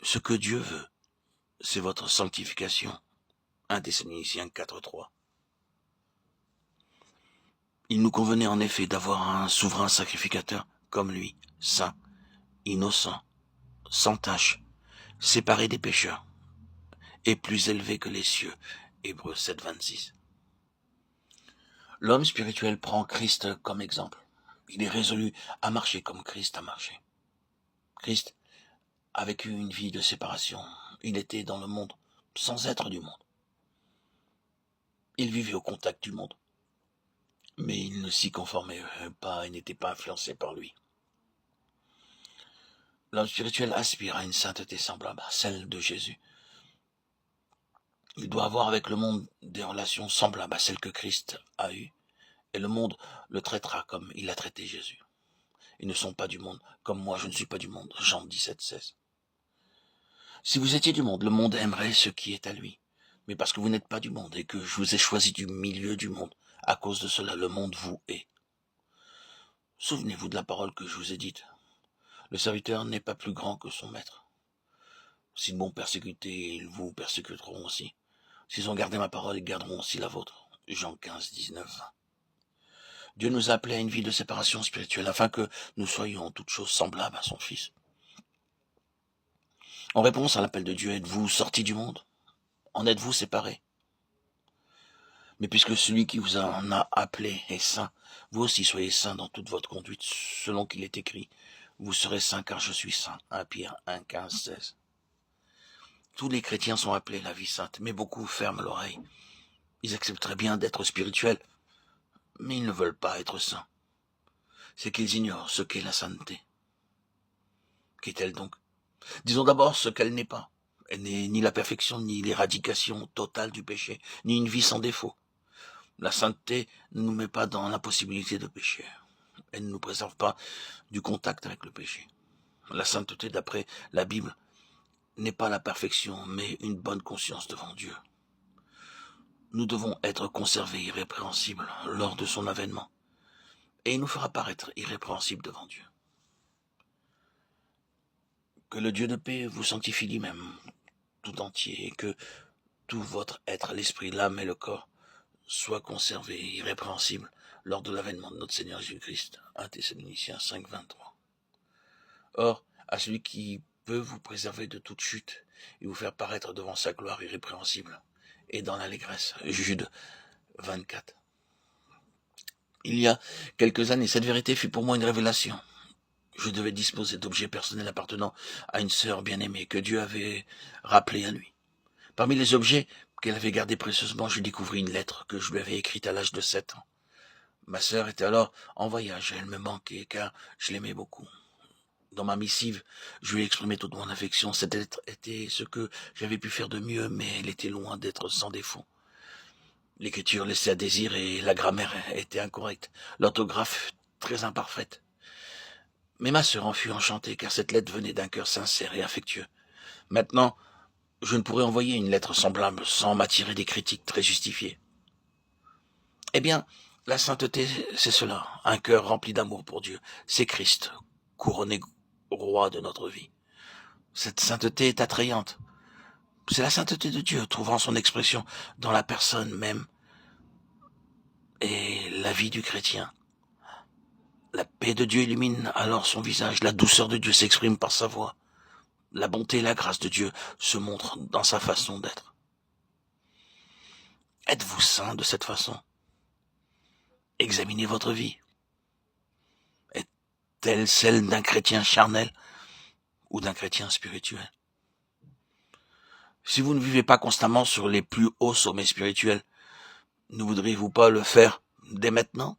Ce que Dieu veut, c'est votre sanctification. 1 Thessaloniciens 4:3. Il nous convenait en effet d'avoir un souverain sacrificateur comme lui, saint, innocent, sans tache, séparé des pécheurs, et plus élevé que les cieux. Hébreux 7:26. L'homme spirituel prend Christ comme exemple. Il est résolu à marcher comme Christ a marché. Christ a vécu une vie de séparation. Il était dans le monde sans être du monde. Il vivait au contact du monde, mais il ne s'y conformait pas et n'était pas influencé par lui. L'homme spirituel aspire à une sainteté semblable à celle de Jésus. Il doit avoir avec le monde des relations semblables à celles que Christ a eues, et le monde le traitera comme il a traité Jésus. Ils ne sont pas du monde, comme moi je ne suis pas du monde. Jean 17:16. Si vous étiez du monde, le monde aimerait ce qui est à lui. Mais parce que vous n'êtes pas du monde et que je vous ai choisi du milieu du monde, à cause de cela, le monde vous hait. Souvenez-vous de la parole que je vous ai dite. Le serviteur n'est pas plus grand que son maître. S'ils m'ont persécuté, ils vous persécuteront aussi. S'ils ont gardé ma parole, ils garderont aussi la vôtre. Jean 15:19. Dieu nous a appelés à une vie de séparation spirituelle afin que nous soyons en toutes choses semblables à son Fils. En réponse à l'appel de Dieu, êtes-vous sortis du monde? En êtes-vous séparés? Mais puisque celui qui vous en a appelé est saint, vous aussi soyez saints dans toute votre conduite, selon qu'il est écrit. Vous serez saints car je suis saint. 1 Pierre 1:15-16. Tous les chrétiens sont appelés à la vie sainte, mais beaucoup ferment l'oreille. Ils accepteraient bien d'être spirituels, mais ils ne veulent pas être saints. C'est qu'ils ignorent ce qu'est la sainteté. Qu'est-elle donc? Disons d'abord ce qu'elle n'est pas. Elle n'est ni la perfection, ni l'éradication totale du péché, ni une vie sans défaut. La sainteté ne nous met pas dans l'impossibilité de pécher. Elle ne nous préserve pas du contact avec le péché. La sainteté, d'après la Bible, n'est pas la perfection, mais une bonne conscience devant Dieu. Nous devons être conservés irrépréhensibles lors de son avènement, et il nous fera paraître irrépréhensibles devant Dieu. Que le Dieu de paix vous sanctifie lui-même tout entier, et que tout votre être, l'esprit, l'âme et le corps, soit conservé irrépréhensible lors de l'avènement de notre Seigneur Jésus-Christ. 1 Thessaloniciens 5:23. Or, à celui qui peut vous préserver de toute chute et vous faire paraître devant sa gloire irrépréhensible et dans l'allégresse. Jude 24. Il y a quelques années, cette vérité fut pour moi une révélation. Je devais disposer d'objets personnels appartenant à une sœur bien-aimée que Dieu avait rappelée à lui. Parmi les objets qu'elle avait gardés précieusement, je découvris une lettre que je lui avais écrite à l'âge de 7 ans. Ma sœur était alors en voyage et elle me manquait car je l'aimais beaucoup. Dans ma missive, je lui ai exprimé toute mon affection. Cette lettre était ce que j'avais pu faire de mieux, mais elle était loin d'être sans défaut. L'écriture laissait à désirer et la grammaire était incorrecte, l'orthographe très imparfaite. Mais ma sœur en fut enchantée car cette lettre venait d'un cœur sincère et affectueux. Maintenant, je ne pourrais envoyer une lettre semblable sans m'attirer des critiques très justifiées. Eh bien, la sainteté, c'est cela, un cœur rempli d'amour pour Dieu. C'est Christ, couronné roi de notre vie. Cette sainteté est attrayante. C'est la sainteté de Dieu, trouvant son expression dans la personne même et la vie du chrétien. La paix de Dieu illumine alors son visage, la douceur de Dieu s'exprime par sa voix. La bonté et la grâce de Dieu se montrent dans sa façon d'être. Êtes-vous saint de cette façon? Examinez votre vie. Est-elle celle d'un chrétien charnel ou d'un chrétien spirituel? Si vous ne vivez pas constamment sur les plus hauts sommets spirituels, ne voudriez-vous pas le faire dès maintenant?